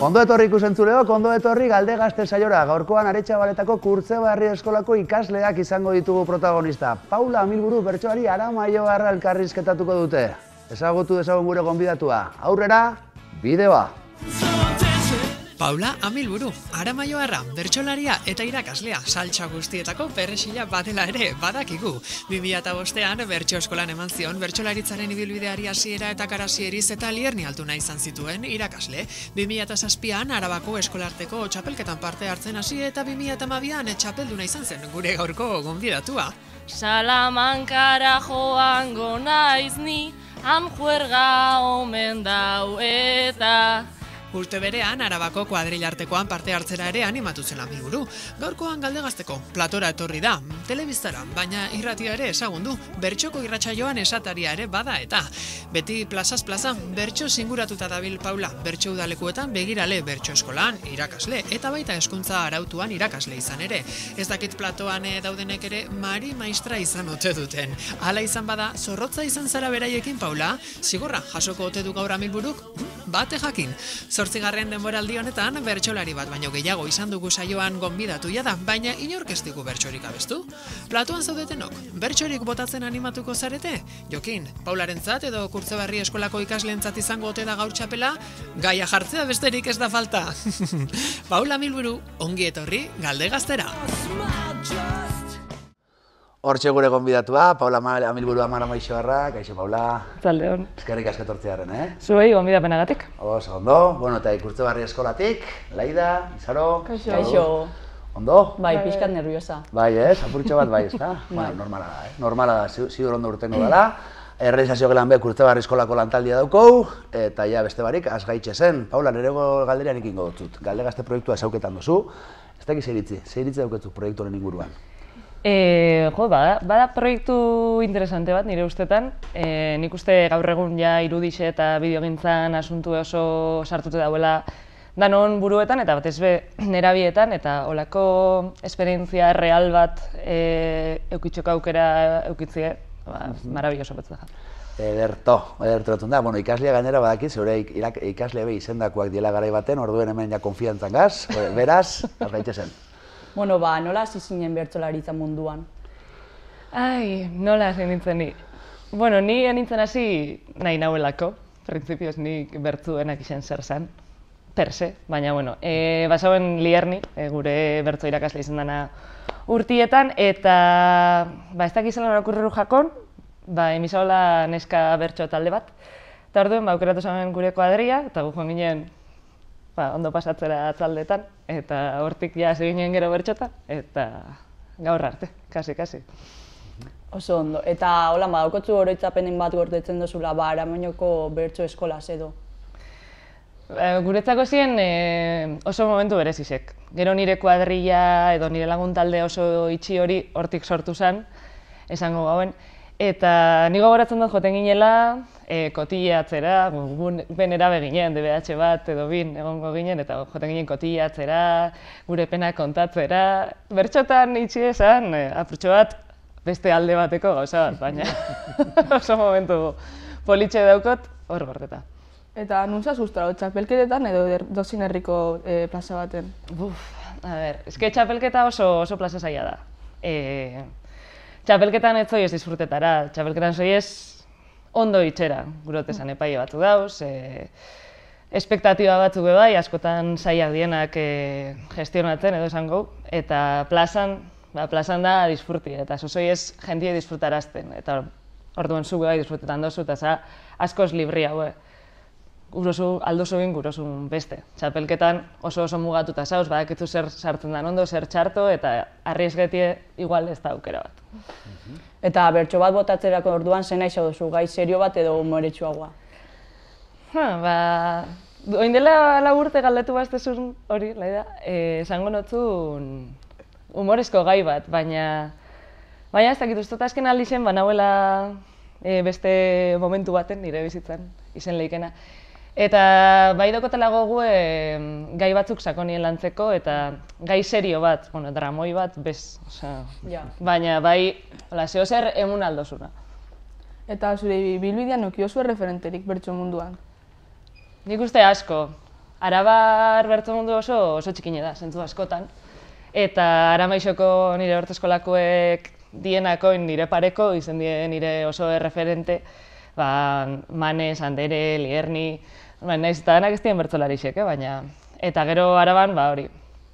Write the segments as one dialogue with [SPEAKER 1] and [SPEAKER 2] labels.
[SPEAKER 1] Ondo etorri ikusentzuleok, ondo etorri Galde Gazte saiora. Gaurkoan Aretxabaletako Kurtzebarri eskolako ikasleak izango ditugu protagonista. Paula Amilburu bertsolari Aramaioarra elkarrizketatuko dute. Ezagutu dezagun gure gonbidatua. Aurrera, bideoa!
[SPEAKER 2] Paula Amilburu, Aramaioarra, bertsolaria eta irakaslea, saltsa guztietako perresila badela ere badakigu. 2005an bertso eskolan eman zion bertsolaritzaren ibilbideari hasiera eta karasieriz eta Lierni Altuna izan zituen irakasle. 2007an Arabako eskolarteko txapelketan parte hartzen hasi eta 2012an txapelduna izan zen gure gaurko gonbidatua.
[SPEAKER 3] Salamankara joango naiz ni, han juerga omen dau eta...
[SPEAKER 2] Urte berean, Arabako kuadrilartekoan parte hartzera ere animatu zen Amilburu. Gaurkoan Galde Gazteko platora etorri da, telebiztara, baina irratia ere ezagundu, bertsoko irratsaioan esataria ere bada eta. Beti plazaz plaza, bertso singuratuta dabil Paula, bertso udalekuetan begirale bertso eskolan, irakasle, eta baita hezkuntza arautuan irakasle izan ere. Ez dakit platoan daudenek ere Mari Maistra izan ote duten. Hala izan bada, zorrotza izan zara beraiekin Paula, zigorra jasoko ote du gaur Amilburuk, bate jakin. 8. denboraldi honetan bertsolari bat baino gehiago izan dugu saioan gonbidatuia da, baina inork ez digu bertsorik abestu. Platoan zaudetenok, bertsorik botatzen animatuko zarete? Jokin, Paularentzat edo Kurtzebarri eskolako ikasleentzat izango ote da gaur txapela, gaia jartzea besterik ez da falta. Paula Amilburu, ongi etorri Galde Gaztera.
[SPEAKER 1] Hortxe gure gonbidatua, Paula Amilburu Aramaioarra, kaixo Paula.
[SPEAKER 4] Zaldeon.
[SPEAKER 1] Eskerrik asko etortzearen,
[SPEAKER 4] Zuei gonbidapenagatik.
[SPEAKER 1] Oso ondo, bueno, eta Kurtzebarri eskolatik, Laida, Izaro.
[SPEAKER 4] Kaixo.
[SPEAKER 1] Ondo?
[SPEAKER 5] Bai, pixkat nerviosa.
[SPEAKER 1] Bai, apurtxo bat bai, ezta? Bueno, normala da, Normala da, zidur ondo urtengo dela. Errealizazio gelan be, Kurtzebarri eskolako lantaldia daukou, eta ja beste barik, azgaitxe zen. Paula, nerego galderean ikingo dutut. Galde Gazte proiektua zauketan duzu. Ez dakit zeiritzi dauketzu proiektu honen inguruan.
[SPEAKER 4] Bada proiektu interesante bat nire ustetan. Nik uste gaur egun ja irudixe eta bideogintzan asuntu oso sartute dauela danon buruetan eta batez be nerabietan eta olako esperientzia real bat eukitxoko aukera eukitzie, marabilloso betzak.
[SPEAKER 1] Ederto da. Bueno, ikaslea gainera badaki, zeure ikaslea be izendakoak diela garai baten, orduen hemen ja konfiantzan gaz, beraz, azgaitxe zen.
[SPEAKER 5] Bueno, nola hasi zinen bertsolaritza munduan?
[SPEAKER 4] Nola hasi nintzen ni? Bueno, ni nintzen hasi nahi nauelako. Printzipioz ni bertzuenak izan zer zan, perse, baina bueno, basauen Lierni, gure bertso irakasle izan dana urtietan, eta ez dakizela okurriru jakon, emisaola neska bertso talde bat, eta orduen aukeratu zen gure kuadria, eta gu joan ginen ondo pasatzera atzaldetan, eta hortik ja hasi ginen gero bertxota, eta gaur arte, kasi.
[SPEAKER 5] Oso ondo. Eta hola, daukotzu oroitzapenen bat gordetzen duzula, Aramainoko bertso eskolaz edo?
[SPEAKER 4] Guretzako ziren oso momentu berezizek. Gero nire kuadrilla edo nire lagun talde oso itxi hori hortik sortu zen, esango gauen. Eta nigo goratzen dut joten ginela, kotillatzera, benera beginen, DBH bat edo bin egongo ginen, eta joten ginen kotillatzera, gure pena kontatzera. Bertxotan itxi esan, apurtxo bat, beste alde bateko gauza bat, baina oso momentu politxe daukot, hor gordeta.
[SPEAKER 6] Eta nuntza zuztara, txapelketetan edo dozin herriko plaza baten?
[SPEAKER 4] Eske txapelketa oso plaza zaila da. Txapelketan ez zoiez disfrutetara, txapelketan zoiez ondo itxera, gurotesan epaile batu dauz, espektatiba batzuk bai, askotan zailak dienak gestionatzen edo esango, eta plazan da disfruti, eta zoiez jentie disfrutarazten, eta orduan zu bai disfrutetan dozu, eta askoz libri hau, aldozu egin gurosun beste. Txapelketan oso mugatuta zauz, badakitzu zer sartzen den ondo, zer txarto, eta arriesgetie igual ez da aukera bat.
[SPEAKER 5] Eta bertso bat botatzerako orduan zen nahi duzu, gai serio bat edo humoretsuagoa?
[SPEAKER 4] Oin dela laburte galdetu baztezun hori, Laida, esango notzun humorezko gai bat, baina ez dakit uste azken aldi zen, banauela beste momentu baten nire bizitzan, izen leikena. Eta bai dokotela gogue gai batzuk sakonien lantzeko eta gai serio bat, dramoi bat, baina bai, zeo zer emun aldozuna.
[SPEAKER 6] Eta zure bilbidean nukiozu referenterik bertso munduan?
[SPEAKER 4] Nik uste asko. Arabar bertso mundu oso txikine da, zentzu askotan. Eta Aramaixoko nire bertso eskolakoek dienakoin nire pareko, izen die nire oso erreferente, Manes, Andere, Lierni, nahiz eta denak ez dien bertsolarixek, baina... Eta gero Araban, hori,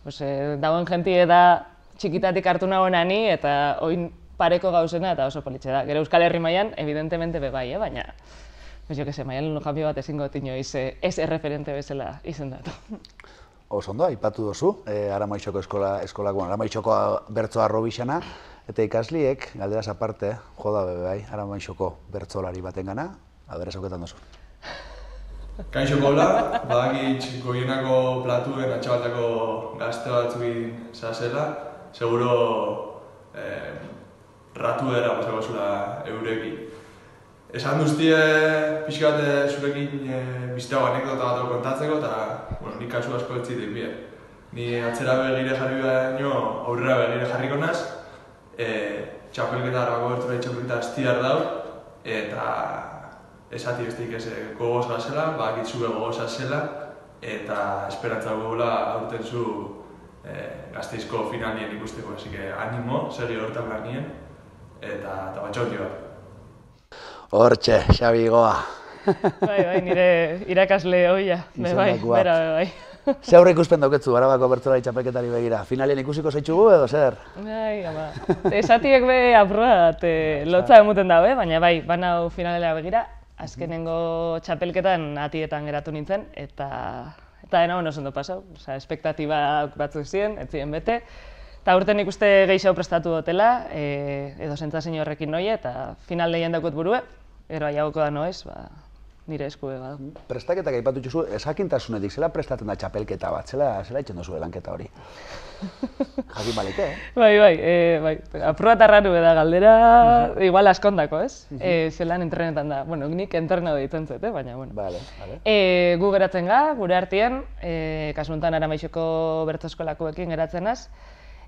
[SPEAKER 4] dagoen jentie da txikitatik hartu nagoena ni, eta oin pareko gauzena eta oso politxe da. Gero Euskal Herri mailan, evidentemente bai, baina... Jo que se, mailan janpio bat ezingo tinoiz ez erreferente bezala izendatu.
[SPEAKER 1] Oso ondo, aipatu duzu, Aramaixoko eskolakoan, Aramaixoko bertso arrobixana, eta ikasliek, galderaz aparte, joda bai, Aramaixoko bertsolari batengana, abera zauketan duzu.
[SPEAKER 7] Kaixo Paula, badakit goienako platuen atxabaltako gazte batzukin zazela, seguro ratu dela pasako zula eurekin. Esan duztie pixka bat zurekin bizitago anekdota bat kontatzeko, eta nik kasu asko ez zitek bie. Ni atzera begire jarri baino, aurrera begire jarriko naz, txapelketa Arabako bertsolari txapelketa astiar dau, eta esati bestik ez gogoz gazela, badakit zube gogoz zela, eta esperantza gugula aurten zu Gasteizko finalien ikusteko, así que animo, segi horretan lanien, eta batxauti bat.
[SPEAKER 1] Hortxe, Xabi Goa.
[SPEAKER 4] Bai, nire irakasle hoia, bai.
[SPEAKER 1] Ze aurre ikuspen dauketzu Arabako bertsolari txapelketari begira? Finalien ikusiko zaitxugu edo zer?
[SPEAKER 4] Bai, ama. Esatiek be apruat lotza emuten daue, baina bai, banau finalera begira, azkenengo txapelketan atietan geratu nintzen, eta dena oso ondo pasau. Espektatiba batzuk ziren, ez ziren bete. Eta urten ikuste gehiago prestatu dutela, edo sentsazio horrekin noie, eta final lehien daukut burue, gero aiagoko da noiz, nire esku ega.
[SPEAKER 1] Prestaketak aipatu txuzu, ezakintasunetik, zela prestatzen da txapelketa bat, zela itxen duzu lanketa hori? Jakin balike,
[SPEAKER 4] Bai, apruat arraru da galdera, igual askondako, ez? Zelan entrenetan da, nik entreno ditzen zet, baina, bueno.
[SPEAKER 1] Vale.
[SPEAKER 4] Gu geratzen ga, gure artien, kasuntan Aramaixoko bertso eskolakoekin geratzenaz,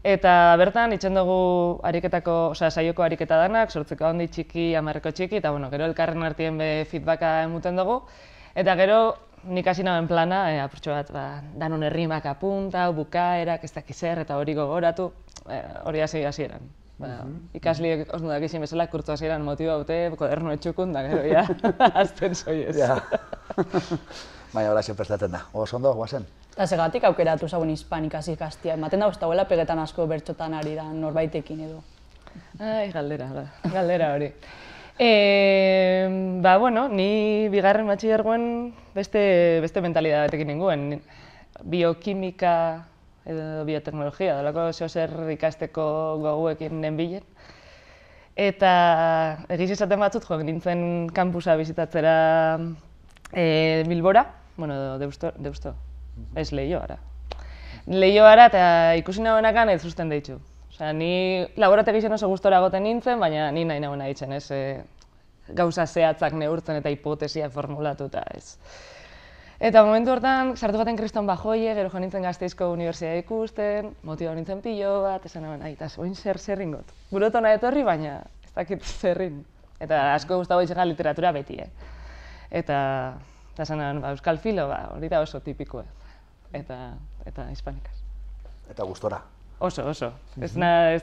[SPEAKER 4] eta bertan itxen dugu ariketako, saioko ariketa danak, sortzeko handi txiki, hamarreko txiki, eta gero elkarren artien be feedbacka emuten dugu. Eta gero nik hasi nagoen plana, apurtxo bat, danon errimak apunta, bukaerak, ez dakiz zer, eta hori gogoratu, hori hasi hasieran. Ikasliek oso dakizien bezala, kurtzu hasieran motiba dute, koderno etxukun, da gero ja, azten zoiez.
[SPEAKER 1] Baina hola prestatzen da, oso ondo, guazen?
[SPEAKER 5] Eta segatik aukeratu zauen hispanikaz ikastia, ematen dago ez dagoela pegetan asko bertxotan ari da norbaitekin edo.
[SPEAKER 4] Ai, galdera hori. Ni bigarren batxilergoen beste mentalidad batekin ninguen. Biokimika edo bioteknologia, dolako zer ikasteko goguekin nenbilen. Eta egiz izaten batzut joan nintzen kampusa bizitatzera Bilbora, Deusto, ez Leioara. Leioara eta ikusi nagoenakan ez zuzten deitzu. Ni laborategi oso gustora goten nintzen, baina ni nahi nagoena ditzen, ez gauza zehatzak neurtzen eta hipotesia formulatu eta ez. Eta momentu hortan, sartu gaten Kriston Bajoie, gero joan nintzen Gasteizko Unibertsitatea ikusten, motiba nintzen pilo bat, esan nagoen, oin zer ingot. Burotona etorri, baina ez dakit zerrin. Eta asko gustago izan literatura beti, Eta esan nagoen, euskal filo, hori da oso tipikoa. Eta hispanikaz.
[SPEAKER 1] Eta gustora.
[SPEAKER 4] Oso. Ez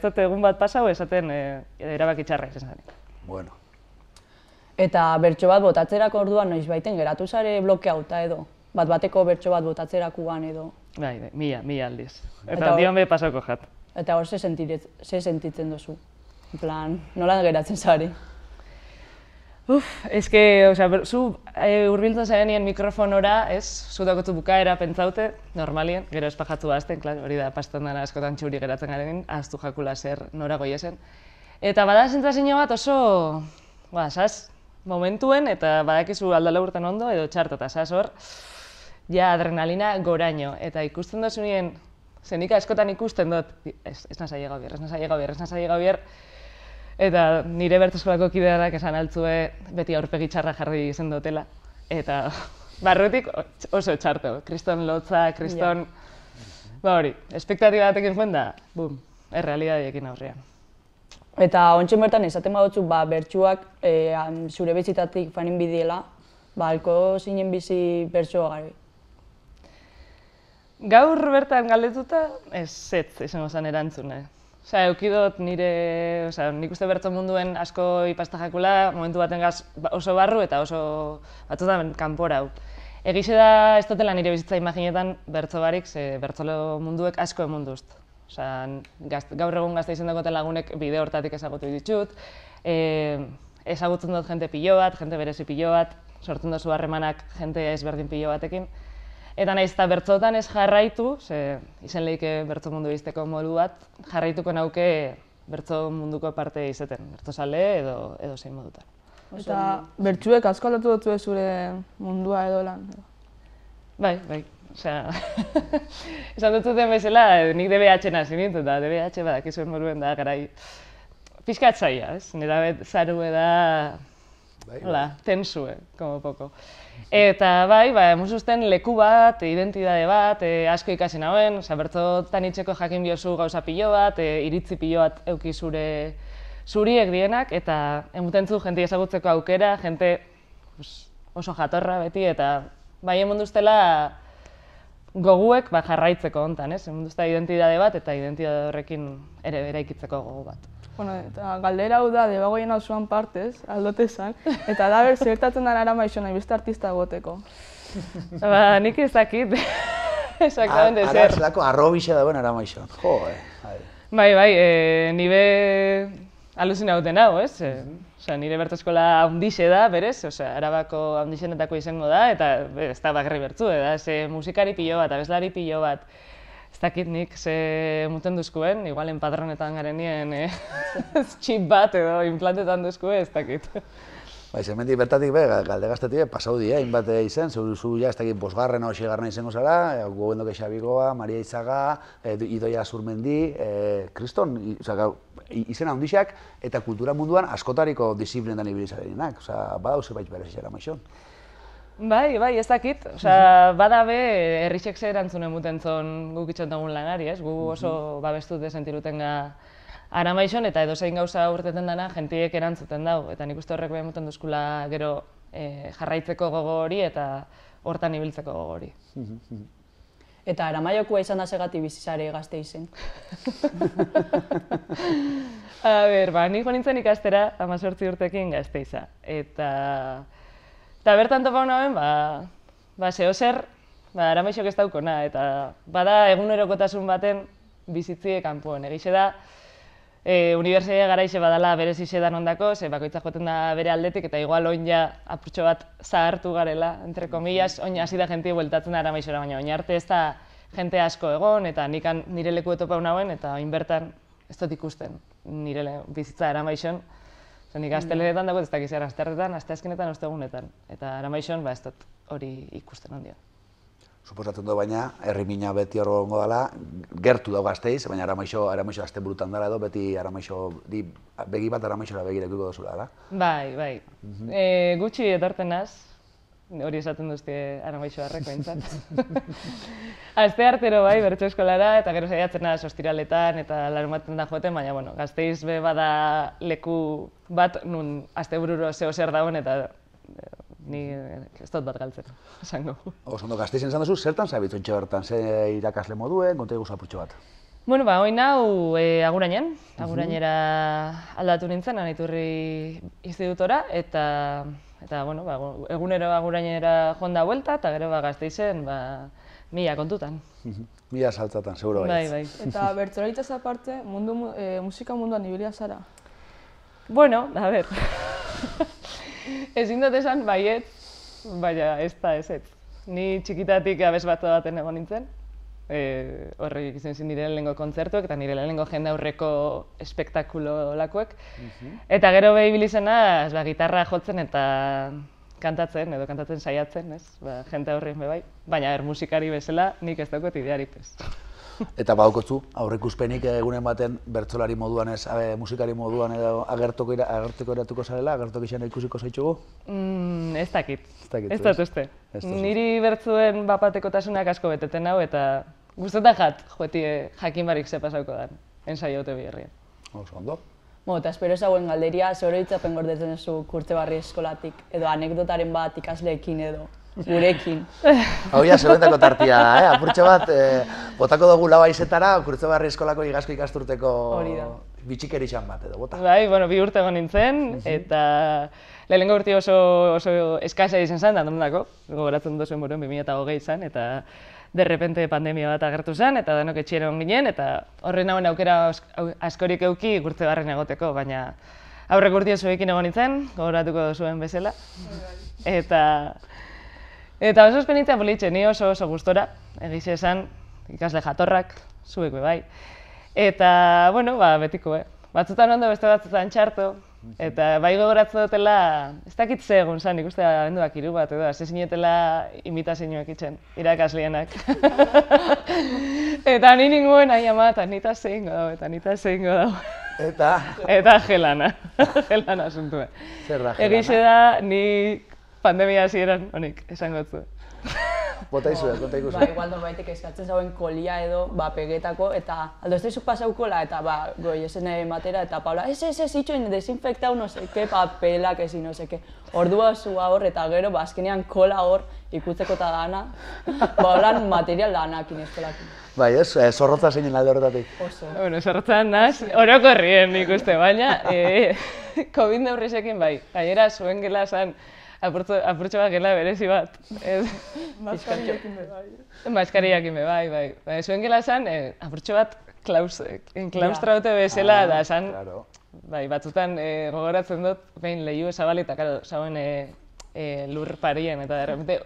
[SPEAKER 4] dut egun bat pasau, esaten erabaki txarra izan zanik.
[SPEAKER 1] Bueno.
[SPEAKER 5] Eta bertso bat botatzerako orduan noiz baiten geratu zare blokeauta edo? Bateko bertso bat botatzerakoan edo?
[SPEAKER 4] Bai, mila aldiz. Eta dion be pasako jat.
[SPEAKER 5] Eta hor ze sentitzen duzu? En plan, nola geratzen zari?
[SPEAKER 4] Zu hurbiltzen zarenien mikrofonora, zu dakotu bukaera pentsaute, normalien, gero espajatu bazten, hori da, pastan dara askotan txuri geratzen garen, ahaztu jakula zer nora goiesen. Eta bada sentsazio bat oso, momentuen, eta badakizu aldala urten ondo, edo txarto, eta hor, ja adrenalina goraino. Eta ikusten dozu nien, zenik askotan ikusten dut, ez nasa llega bier, eta nire bertso eskolako kideak esan altzue beti aurpegi txarra jarri izen dutela. Eta barrutik oso txarto, kriston lotza, kriston... hori, espektatiba batekin zuen da, errealidadiekin aurrean.
[SPEAKER 5] Eta ontsen bertan esaten badutzu, bertsuak zure bizitatik fanin bidiela, halko zinen bizi bertsoa gari.
[SPEAKER 4] Gaur bertan galdetuta, ez izango zen erantzune. Osea, eukidot nire, nik uste bertso munduen asko ipasta jakula, momentu baten gaz oso barru eta oso batzutan kanpora hau. Egixe da, ez dutela nire bizitza imaginetan bertso barik, ze bertzolo munduek asko emunduzt. Osea, gaur egun Gasteizen dagoen lagunek bide hortatik ezagutu ditut, ezagutzen dut jente pilo bat, jente berezi pilo bat, sortzen duzu harremanak jente ezberdin pilo batekin. Eta nahiz eta bertzotan ez jarraitu, izen lehike bertzo mundu izteko modu bat, jarraituko nauke bertzo munduko parte izaten, bertzozale edo zein modutan.
[SPEAKER 6] Eta bertsuek asko aldatu dut zure mundua edo lan?
[SPEAKER 4] Bai. Osea, esan dut zuten bezala, nik DBH nazi nintzen da, DBH badakizuen moruen da, garai, pixka atzaia, ez? Nera zarue da, tensue, como poco. Eta bai, emususten leku bat, identidade bat, asko ikasi nauen, bertzotan itxeko jakin biozu gauza pilo bat, iritzi pilo bat euki zuriek dienak, eta emutentzu jente ezagutzeko aukera, jente oso jatorra beti, eta bai emunduztela goguek jarraitzeko hontan, ez? Emunduzta identidade bat, eta identidade horrekin ere eraikitzeko gogu bat.
[SPEAKER 6] Bueno, eta galdera hau da, Debagoien auzoan partez, aldotezan, eta da zertatzen da Aramaixo nahi beste artista goteko.
[SPEAKER 4] Nik ez dakit, exactamente zer.
[SPEAKER 1] Ara zelako arrobixe dagoen Aramaixo. Jo,
[SPEAKER 4] Bai, nire alusinauten hau, ez? Nire bertso eskola handixe da, berez, Arabako handixenetako izango da, eta ez da bakarri bertzu, musikari pilo bat, abeslari pilo bat. Ez dakit nik ze muten duzkuen, igual enpadronetan garenien txip bat edo implantetan duzkue, ez dakit.
[SPEAKER 1] Hemendik bertatik galdegaztetik pasau die, hainbat izen, zu ja ez dakit bosgarren o seigarren izango zara, Gobendoke Xabigoa, Maria Itzaga, Idoia Zurmendi, kriston, izen handixak eta kultura munduan askotariko disiplinetan ibili zarenak, badau zerbait berezi Aramaixon.
[SPEAKER 4] Bai, ez dakit. Bada be, herrixek ze erantzunen mutentzon guk itxontagun lanari, ez? Gu oso babestute sentiruten Aramaixon eta edozein gauza urteten dana jentiek erantzuten dau. Eta nik uste horrek behin muten duzkula gero jarraitzeko gogo hori eta hortan ibiltzeko gogo hori.
[SPEAKER 5] Eta Aramaiokua izan da segati bizizare Gasteizen.
[SPEAKER 4] Nik nintzen ikastera 18 urtekin Gasteiza. Eta bertan topa honaben, zehozer, Aramaixok ez daukona, eta bada egunerokotasun baten bizitzie kanpoan. Egixe da, unibertsitatea garaixe badala berez isedan ondako, bakoitzak joten da bere aldetik, eta igual oin ja apurtxo bat zahartu garela, entre komillas, oin hasi da jenti bueltatzen da Aramaixora, baina oin arte ez da jente asko egon, eta nire leku etopa honaben, eta oin bertan ez dut ikusten nire bizitza Aramaixon. Nik astelenetan dago ez dakiz, asteartetan, asteazkenetan, ostegunetan. Eta Aramaixon ez dut hori ikusten ondia.
[SPEAKER 1] Suposatzen du baina, herri mina beti hor gongo dela, gertu dago Gasteiz, baina Aramaixo azte burutan dela edo, beti Aramaixo, begi bat Aramaixora begirekiko duzula, da?
[SPEAKER 4] Bai. Gutxi etorten naz, hori esaten duzte Aramaixo harreko entzat. Aste artero bai, bertso eskolara, eta gero saiatzen naz ostiraletan eta larumaten da joaten, baina Gasteiz be bada leku bat nun astebururo zehozer dagoen eta ni ez dut bat galtzen, esango.
[SPEAKER 1] Ondo, Gasteizen esan duzu, zertan zabitu entxe bertan, ze irakasle moduen, konta egu zapurtxo bat?
[SPEAKER 4] Oin hau agurainera aldatu nintzen, Anaiturri institutora, eta egunero agurainera jonda buelta, eta gero Gasteizen mila kontutan.
[SPEAKER 1] Mila saltzatan, seguro baietz.
[SPEAKER 4] Bai.
[SPEAKER 6] Eta bertsolaritzaz aparte, musika munduan ibilia zara?
[SPEAKER 4] Bueno, a ber, ezin dut esan baiet, baina ez da ez. Ni txikitatik abes bat baten egon nintzen, horrek izan zen nire lehenengo kontzertuek eta nire lehenengo jende aurreko espektakulo lakoek. Eta gero behi bilizena, gitarra jotzen eta kantatzen saiatzen, ez? Jente aurrein bebai, baina musikari bezala nik ez daukot idearik ez.
[SPEAKER 1] Eta badaukotzu, aurreikuspenik egunen baten bertsolari moduan ez, musikari moduan edo agertoko eratuko zarela, agertoko izan ikusiko zaitxugu?
[SPEAKER 4] Ez dakit, ez dut uste. Niri bertzuen bapatekotasunak asko beteten hau eta gustotan joetie jakin barik ze pasauko dan, ensaio ote biherrian.
[SPEAKER 1] Oso ondo.
[SPEAKER 5] Eta espero ezagoen galderia, zehoro hitzapen gordetzen duzu Kurtzebarri eskolatik, edo anekdotaren bat ikasleekin edo. gurekin.
[SPEAKER 1] Hau ja, segoentako tartia da, apurtxo bat, botako dugu lau aizetara, Kurtzebarri eskolako igazko ikasturteko bitxikerixan bat edo, bota.
[SPEAKER 4] Bai, bueno, 2 urte egon nintzen, eta lehenengo urte oso eskasa izan zen, dandondako, gogoratzen duzuen buruen 2020 zen, eta derrepente pandemia bat agertu zen, eta denok etxera on ginen, eta horren hauen aukera askorik euki Kurtzebarren egoteko, baina aurrek urtio zuekin egon nintzen, gogoratuko zuen bezala. Eta oso esperientzia politxe, ni oso gustora, egize esan, ikasle jatorrak, zuek bai. Eta, bueno, betiko, batzutan ondo, beste batzutan txarto, eta bai gogoratzen dutela, ez dakit ze egun zen, ikuste abenduak 3 bat edo, hasi zinetela imitazioak itzen, irakaslienak. Eta ni ninguen ahi ama, eta nita zeingo dago, Eta gelana asuntue.
[SPEAKER 1] Zer da gelana?
[SPEAKER 4] Egixe da, ni pandemia hasieran honik, esango zu.
[SPEAKER 1] Bota izue, konta ikusi.
[SPEAKER 5] Igual norbaitek eskatzen zauen kolia edo, pegetako, eta aldo ez daizu pasaukola, eta goi esen matera, eta Paula, ez, itxoin desinfektau, no seke, papelak ezin, no seke. Ordua zua hor, eta gero, azkenean kola hor, ikutzeko eta dana, holan material danakin eskolakin.
[SPEAKER 1] Bai, ez, zorrotza zeinen alde horretatik.
[SPEAKER 5] Oso.
[SPEAKER 4] Bueno, zorrotzan naz, orokorrien ikuste, baina COVID neurrisekin bai. Gainera, zuen gela zan, apurtxo bat gela berezi bat.
[SPEAKER 6] Maskariekin bai.
[SPEAKER 4] Maskariakin bai. Zuen gela zan, apurtxo bat klaustraute bezala, da zan, bai, batzutan gogoratzen dut, behin lehiu esabali, eta karo, zauen lur parien, eta derrepente,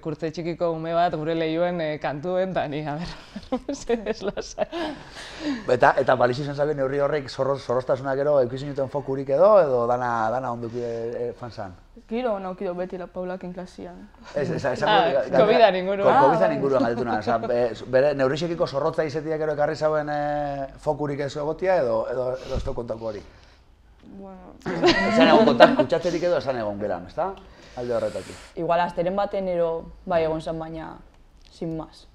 [SPEAKER 4] kurtze txikiko ume bat gure lehioen kantuen, eta ni, ez lasa.
[SPEAKER 1] Eta baliz izan zabe neurri horrek zorroztasunak gero eukizin duten fokurik edo dana onduki fanzan?
[SPEAKER 6] Giro naukido beti la Paulakin klasian.
[SPEAKER 4] COVID-an inguruan.
[SPEAKER 1] COVID-an inguruan galdetu nahan. Bere neurrixekiko zorrotza izetiak gero ekarri zauen fokurik ez egotia edo ez du kontako hori?
[SPEAKER 6] Bueno...
[SPEAKER 1] Esan egon kontak kutxatzerik edo esan egon geran, ezta? Alde horretatik.
[SPEAKER 5] Igual asteren baten bai egon zen, baina sin más.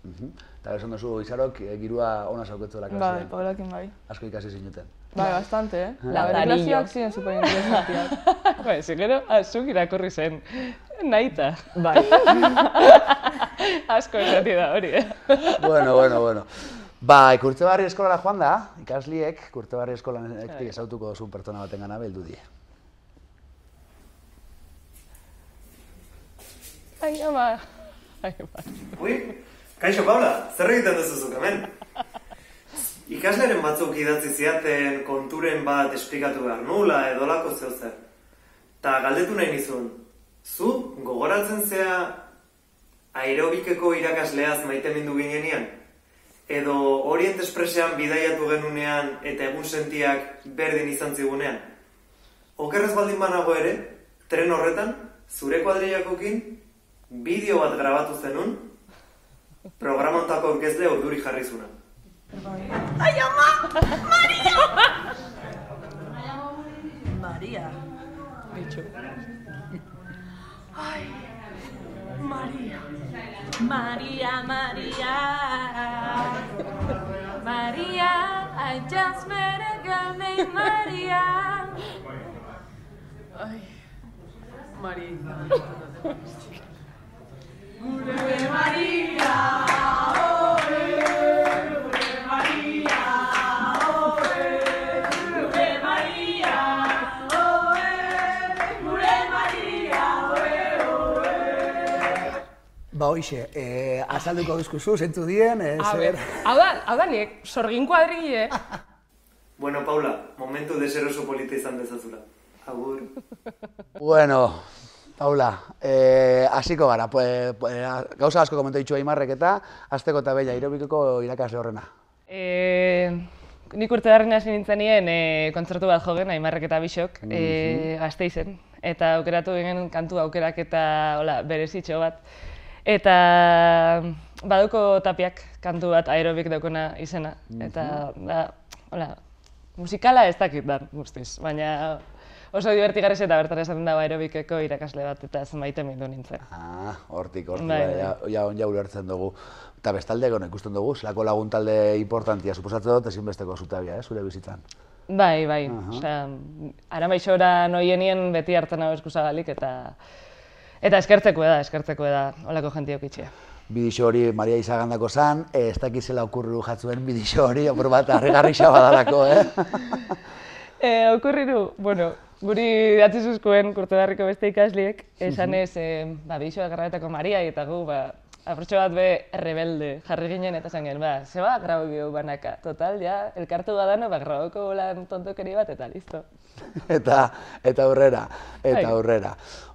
[SPEAKER 1] Eta esan duzu Izarok girua ona zauketzu dela klasean.
[SPEAKER 6] Bai, Paulakin bai.
[SPEAKER 1] Asko ikasi zinuten.
[SPEAKER 6] Bai, bastante,
[SPEAKER 5] Ladarillo.
[SPEAKER 6] Klasiak ziren superinteresantiak.
[SPEAKER 4] Bai, gero, azuk irakurri zen, nahita.
[SPEAKER 5] Bai.
[SPEAKER 4] Asko esati da hori,
[SPEAKER 1] Bueno. Bai, Kurtzebarri eskolara joan da, ikasliek Kurtzebarri eskolan ezautuko duzun pertsona baten gana beldu die.
[SPEAKER 4] Ai, ama.
[SPEAKER 8] Ui, kaixo Paula, zer egiten duzuzuk hemen? Ikasleren batzuk idatzi ziaten konturen bat esplikatu behar nula edo lako zehotzer. Ta galdetu nahi nizun, zu gogoratzen zea aerobikeko irakasleaz maitemindu ginenean? Edo Orient Expressean bidaiatu genunean eta egun sentiak berdin izan zigunean? Okerrez baldin banago ere, tren horretan, zure kuadrillakokin, bideo bat grabatu zenun, programontako aurkezle urduri jarrizuna.
[SPEAKER 9] ¡Ay, ama! ¡María! María.
[SPEAKER 4] Bicho.
[SPEAKER 9] Ay, María. María. María, I just met a girl named María. Ay, María. María.
[SPEAKER 1] Ba hoxe, azalduko duzkuzu, zentzu dien, zer...
[SPEAKER 4] Hau da, nik sorgin kuadrille.
[SPEAKER 8] Bueno, Paula, momentu deseroso polita izan dezazula. Agur.
[SPEAKER 1] Bueno, Paula, hasiko gara, gauza asko komentu ditu Aimarrek eta hasteko eta beha aerobikeko irakasle horrena.
[SPEAKER 4] Nik Urtebarren hasi nintzenien kontzertu bat jogen, Aimarrek eta Bixok, Gasteizen. Eta aukeratu ginen kantu aukerak eta berezitxo bat. Eta baduko Tapiak kantu bat aerobik daukona izena. Eta musikala ez dakit da guztiz, baina oso divertigarriz eta bertara esaten dago aerobikeko irakasle bat eta zenbait mindu nintzen.
[SPEAKER 1] Hortik, ja ulertzen dugu. Eta bestalde, ikusten dugu, zelako lagun talde importantia, suposatzen dut ezinbesteko zutabia, zure bizitzan.
[SPEAKER 4] Bai. Aran baixora noienien beti hartzen hau eskuzagalik Eta eskertzeko da, holako jentiok itxea.
[SPEAKER 1] Bidixo hori Maria Izagandako zan, ez dakizela okurriru jatzuen bidixo hori, apur bat harrigarri xabadalako,
[SPEAKER 4] Okurriru, bueno, guri datzi zuzkuen Kurtebarriko beste ikasliek, esan ez, bidixo agarraetako Maria eta gu, aprotxo bat be rebelde jarri ginen eta esan gen, zeba grau gehu banaka, total, ja, elkartu gadano, grauko lan tontokeri bat eta listo.
[SPEAKER 1] Eta aurrera,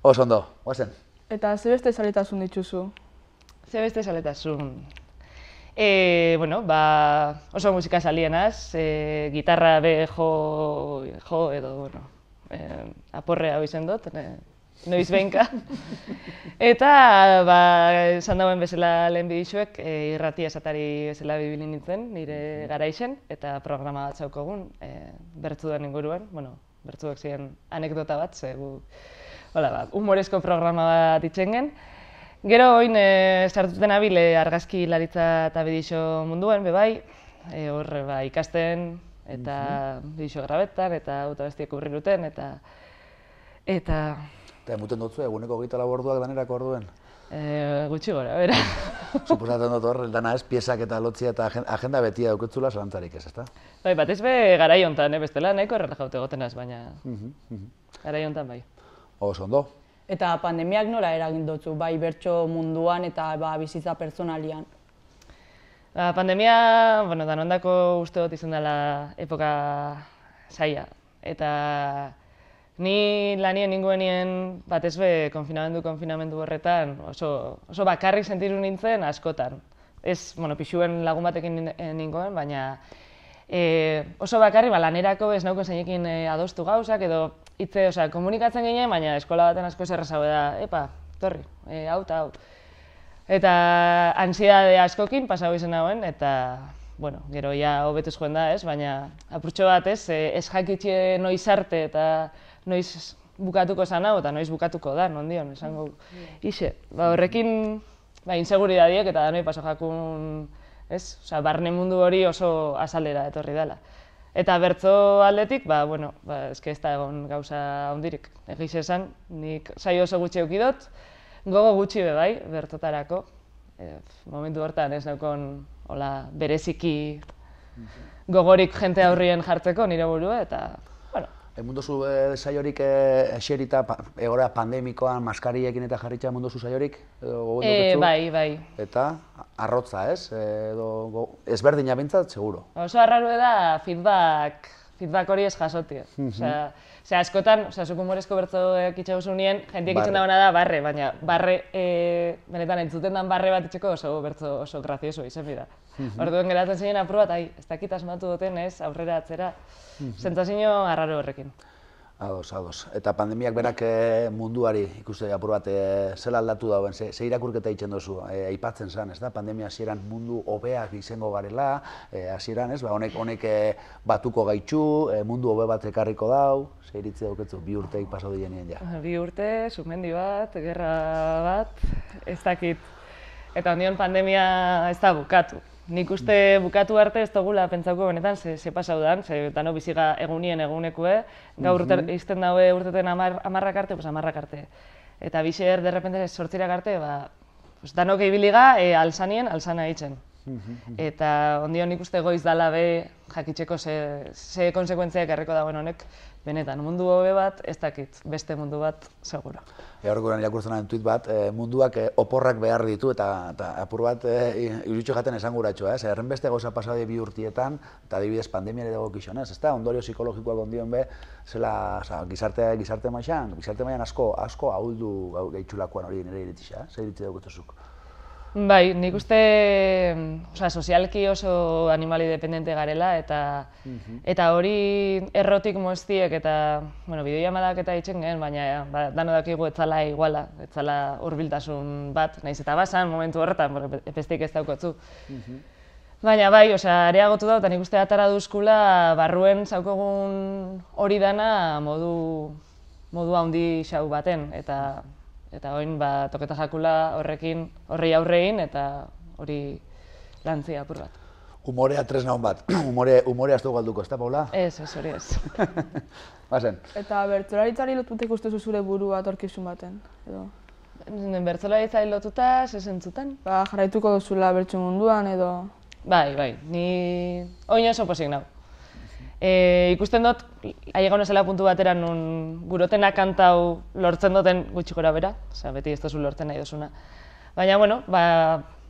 [SPEAKER 1] Oso ondo, guazen.
[SPEAKER 6] Eta ze beste zaletasun dituzu?
[SPEAKER 4] Ze beste zaletasun? Oso musika salienaz, gitarra be jo edo, aporre hau izen dut, noiz behinka. Eta, esan dauen bezala lehen bidixuek, irrati esatari bezala bibili nintzen, nire garaixen, eta programa bat zaukogun, bertsuaren inguruan, bertsuak ziren anekdota bat, humorezko programa bat itxengen. Gero oin sartuten abil argazki laritza eta bidixo munduan, bebai, hor ikasten eta bidixo grabetan eta autobestiak urriruten eta... Eta
[SPEAKER 1] emuten dutzu, eguneko 24 orduak danerako orduen?
[SPEAKER 4] Gutxi gora, bera.
[SPEAKER 1] Suposatzen dut hor, dana ez, piezak eta lotzia eta agenda betia dauketzula zalantzarik ez, ezta?
[SPEAKER 4] Bai, batez be garai hontan, bestela nahiko errejaute egotenaz, baina garai hontan bai.
[SPEAKER 1] Oso ondo.
[SPEAKER 5] Eta pandemiak nola eragin dutzu, bai bertso munduan eta bizitza pertsonalian?
[SPEAKER 4] Pandemia, danondako uste dut izan dela epoka zaila. Eta ni lanien ninguenien batez be konfinamendu horretan oso bakarrik sentiru nintzen askotan. Ez, pixuen lagun batekin ningoen, baina oso bakarrik lanerako ez nauken zeinekin adostu gauzak edo komunikatzen ginen, baina eskola baten asko zerrazago da, torri, hau eta hau. Eta ansiedade askokin pasau izan nagoen, eta, gero ja hobetuz joan da, ez, baina apurtxo bat, ez jakitxe noiz arte eta noiz bukatuko zan hau, eta noiz bukatuko da, nondion, esango ixe. Horrekin, inseguridadiek eta danoi paso jakun, ez, barne mundu hori oso azalera etorri dela. Eta bertso aldetik, eske ez da egon gauza hondirik. Egiz esan, nik saio oso gutxi eukidot, gogo gutxi bai, bertotarako. Momentu hortan ez naukon bereziki gogorik jente aurrien jartzeko nire burua, eta,
[SPEAKER 1] Munduzu saiorik eserita, egora pandemikoan, maskariekin eta jarritxa munduzu saiorik?
[SPEAKER 4] Bai.
[SPEAKER 1] Eta arrotza, ez? Ezberdina bintzat, seguro.
[SPEAKER 4] Oso arraru da feedback hori ez jasotie. Askotan, zuk humorezko bertzoek itxaguzu nien, jentiek itxen dagoena da barre, baina barre, benetan entzuten dan barre bat itxeko oso bertzo oso grazioso izen bida. Orduen geratzen ziren apur bat, ez dakit asmatu duten, ez, aurrera atzera, sentsazio arraro horrekin.
[SPEAKER 1] Ados. Eta pandemiak berak munduari ikuste apur bat zela aldatu dauen, ze irakurketa egiten duzu, aipatzen zen, ez da? Pandemia hasieran mundu hobeak izango garela, hasieran, ez? Honek batuko gaitxu, mundu hobe bat ekarriko dau, ze iritzi dauketzu, 2 urteik pasau dienien ja.
[SPEAKER 4] 2 urte, sumendi bat, gerra bat, ez dakit. Eta ondion pandemia ez da bukatu. Nik uste bukatu arte ez dugula pentsauko benetan ze pasau dan, ze dano biziga egunekue, gaur izten daue urteten 10 arte, 10 arte. Eta bizer, derrepente, 8 arte, danok ibiliga alzana itzen. Eta ondion nik uste goiz dala be jakitxeko ze konsekuentziak erreko dagoen honek, benetan, mundu hobe bat, ez dakit, beste mundu bat, seguro.
[SPEAKER 1] Horrekoran irakurtzen den tuit bat, munduak oporrak behar ditu eta apur bat irutxo jaten esanguratxoa, erren beste gauza pasade 2 urtietan, eta adibidez pandemiare dago kixonez, ez da? Ondorio psikologikoak ondion be, zela gizarte mailan asko ahuldu gehitxulakoan hori nire iritzixa, ze iritzi dauketuzuk?
[SPEAKER 4] Bai, nik uste sozialki oso animali dependente garela eta hori errotik moztiek eta bideoiamadak eta itxen gen, baina dano dakigu etzala iguala, etzala hurbiltasun bat, nahiz eta basan momentu horretan, epestik ez daukotzu. Baina bai, areagotu da, eta nik uste atara duzkula barruen zaukogun hori dana modu handi xau baten, eta oin toketa jakula horrei aurrein eta hori lantzia apur bat.
[SPEAKER 1] Humorea tresna hon bat. Humorea ez dugu galduko, ez da, Paula?
[SPEAKER 4] Ez, hori ez.
[SPEAKER 1] Bazen.
[SPEAKER 6] Eta bertsolaritzari lotutek ustezu zure burua etorkizun baten, edo?
[SPEAKER 4] Bertsolaritzari lotuta, zentzutan?
[SPEAKER 6] Ba, jarraituko duzula bertso munduan edo...
[SPEAKER 4] Bai, ni oin oso posik nau. Ikusten dut, aiega honezela puntu batera nun gurotena kantau lortzen duten gutxi gora bera, beti ez duzu lortzen nahi duzuna. Baina, bueno,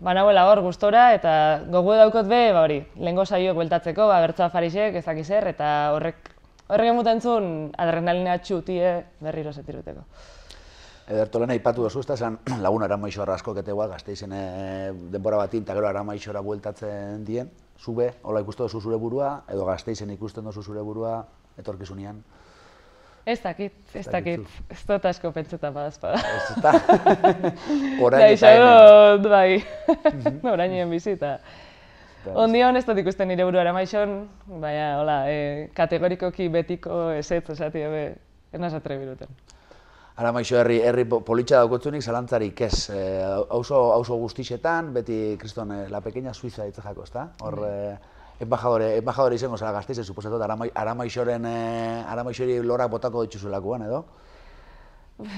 [SPEAKER 4] nahuela hor gustora eta gogu daukot be, hori, lehengo saioak bueltatzeko, bertsoa farisek, ez dakiz zer, eta horrek emuten zuen adrenalina txutie berriro zetiruteko.
[SPEAKER 1] Ederto lehen aipatu duzu, ez da esan lagun Aramaixora asko ketegoa, Gasteizen denbora batin, eta gero Aramaixora bueltatzen dien, zube, hola ikusten duzu zure burua, edo Gasteizen ikusten duzu zure burua, etorkizunean?
[SPEAKER 4] Ez dakit, ez dut asko pentsetan badazpada.
[SPEAKER 1] Ez eta, orain eta hemen.
[SPEAKER 4] Bai, orainien bizita. Ondion ez dut ikusten nire burua Aramaixon, baina, hola, kategorikoki betiko ezetz esati ebe, enaz atrebiruten.
[SPEAKER 1] Aramaixo herri politxa daukotzunik, zalantzarik ez, auzo guztixetan, beti kriston la pequeña Suiza ditzejako, ezta? Hor, embajadore izango zara Gasteizen, suposatot, Aramaixori lorak botako dituzulakoan, edo?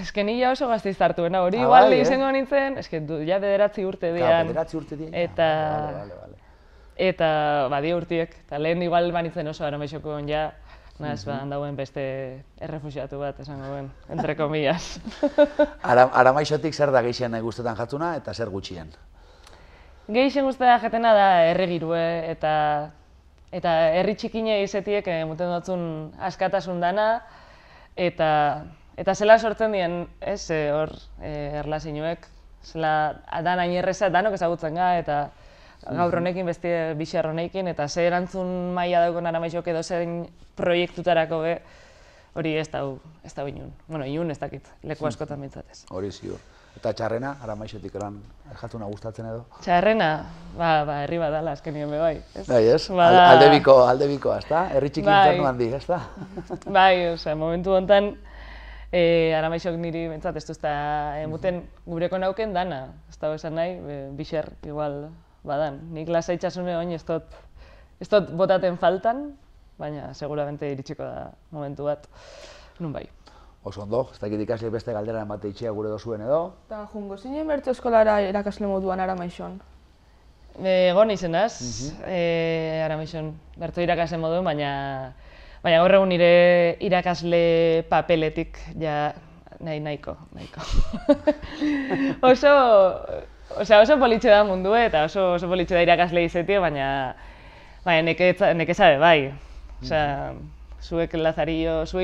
[SPEAKER 4] Ez que nila oso Gasteiz hartuena, hori igual izango nintzen, ez que ja 9 urte dian.
[SPEAKER 1] 9 urte dian,
[SPEAKER 4] eta badia urtiek, eta lehen igual banitzen oso Aramaixoko ja, naz, handauen beste errefusiatu bat, esango duen, entre comillas.
[SPEAKER 1] Aramaixotik zer da gehien guztetan jatzuna eta zer gutxien?
[SPEAKER 4] Gehien guztetan jatena da erregirue eta herri txikine izetiek muten dutzun askatasun dana eta zela sortzen dien, ez, hor erlazinuek, zela dan ainerreza danok ezagutzen ga eta gaur honekin, beste bixar honekin, eta ze erantzun maila daukon Aramaixok edo zein proiektutarako be, hori ez dau inun. Bueno, inun ez dakit, leku askotan bintzatez.
[SPEAKER 1] Hori ziur. Eta txarrena, Aramaixotik eran jatuna gustatzen edo?
[SPEAKER 4] Txarrena, herri badala, azkenien be bai.
[SPEAKER 1] Bai, ez? Aldebikoa, ez da? Herri txiki infernu handi, ez da?
[SPEAKER 4] Bai, momentu honetan, Aramaixok niri bintzat ez duzta emuten gureko nauken dana, ez dago esan nahi, bixar igual badan. Nik lasaitxasune oin ez dut botaten faltan, baina seguramente iritsiko da momentu bat, nun bai.
[SPEAKER 1] Oso ondo, ez dakit ikasleek beste galdera emate itxea gure dozuen edo?
[SPEAKER 6] Eta jungo zinen bertso eskolara irakasle moduan Aramaixon?
[SPEAKER 4] Egon izenaz, Aramaixon bertso irakasle moduen, baina gaur egun nire irakasle papeletik ja nahiko. Oso politxe da mundu eta oso politxe da irakasle izetie, baina neke zabe bai. Zuei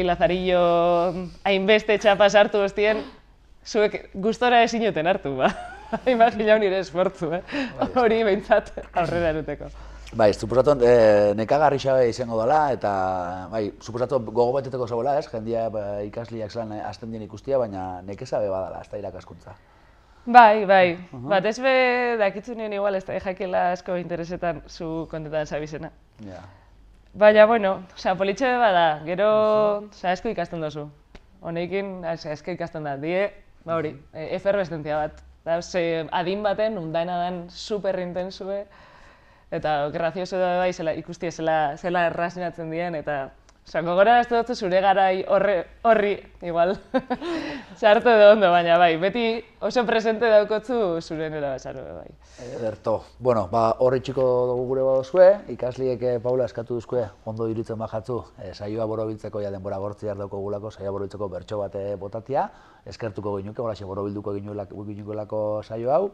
[SPEAKER 4] Lazarillo hainbeste txapa sartu ostien, zuek gustora ezinoten hartu, ba. Imaginau nire esfortzu, hori behintzat aurrera eruteko.
[SPEAKER 1] Bai, suposatzen nekagarri xabe izango dela, eta suposatzen gogo beteteko zagoela, ez? Jendia ikasliak zelan hasten dien ikustia, baina nekezabe badala, ez da irakaskuntza.
[SPEAKER 4] Bai. Batez be dakitzu nien igual ez da jakela asko interesetan zu kontetan zabizena. Baina, bueno, politxe bada, gero asko ikasten dozu. Honekin asko ikasten da, hori, eferbestentzia bat. Adin baten, undaina dan super intensue, eta grazioso da bai, ikustia zela errazinatzen dien, eta gogora ez dut zure garai horri, igual, sartu edo ondo, baina bai, beti oso presente daukotzu zure nera bezaro, bai.
[SPEAKER 1] Ederto. Bueno, horri txiko dugu gure badozue, ikasliek Paula eskatu duzkue, ondo iruditzen bajatzu, saioa borobiltzeko ja denbora gortzi behar dauko gulako, saioa borobiltzeko bertso bat botatia, eskertuko ginuke, holaxe borobilduko ginukelako saio hau,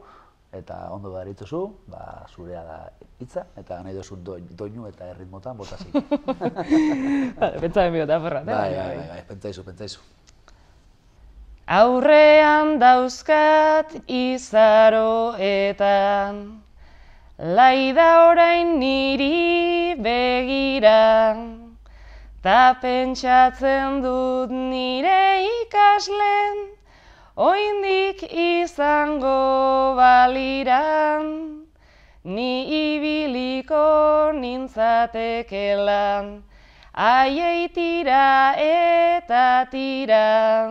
[SPEAKER 1] eta ondo da eritzuzu, zurea da hitza, eta nahi duzu doinu eta erritmotan botazik.
[SPEAKER 4] Pentsaben bidota porrat,
[SPEAKER 1] Bai, pentsaizu.
[SPEAKER 4] Aurrean dauzkat izaroetan, laida orain niri begira, ta pentsatzen dut nire ikaslen, oindik izango baliran, ni ibiliko nintzatekelan, aiei tira eta tira.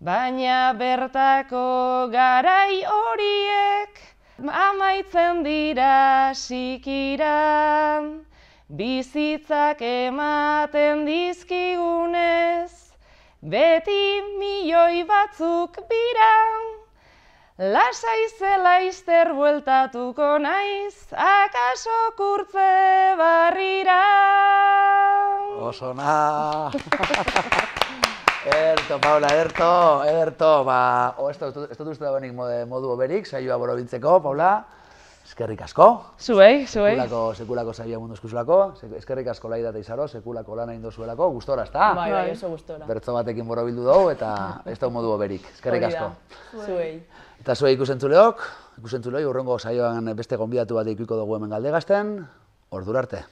[SPEAKER 4] Baina bertako garai horiek amaitzen dira sikira, bizitzak ematen dizkigunez, beti milioi batzuk bira. Lasai zela izter bueltatuko naiz, akaso kurtze barrira.
[SPEAKER 1] Oso na! Ederto, Paula, ederto. Ez dut uste dagoenik modu oberik, saioa borobiltzeko, Paula. Eskerrik asko.
[SPEAKER 4] Zuei.
[SPEAKER 1] Sekulako saioa mundu eskuzulako. Eskerrik asko Laida eta Izaro, sekulako lan egin dozuelako. Gustora, ezta?
[SPEAKER 5] Bai, oso gustora.
[SPEAKER 1] Bertso batekin borobildu dugu eta ez da modu oberik. Eskerrik asko.
[SPEAKER 5] Zuei.
[SPEAKER 1] Eta zuei ikusentzuleoi, hurrengo saioan beste gonbidatu bat ikuiko dugu hemen Galdegazten. Ordura arte.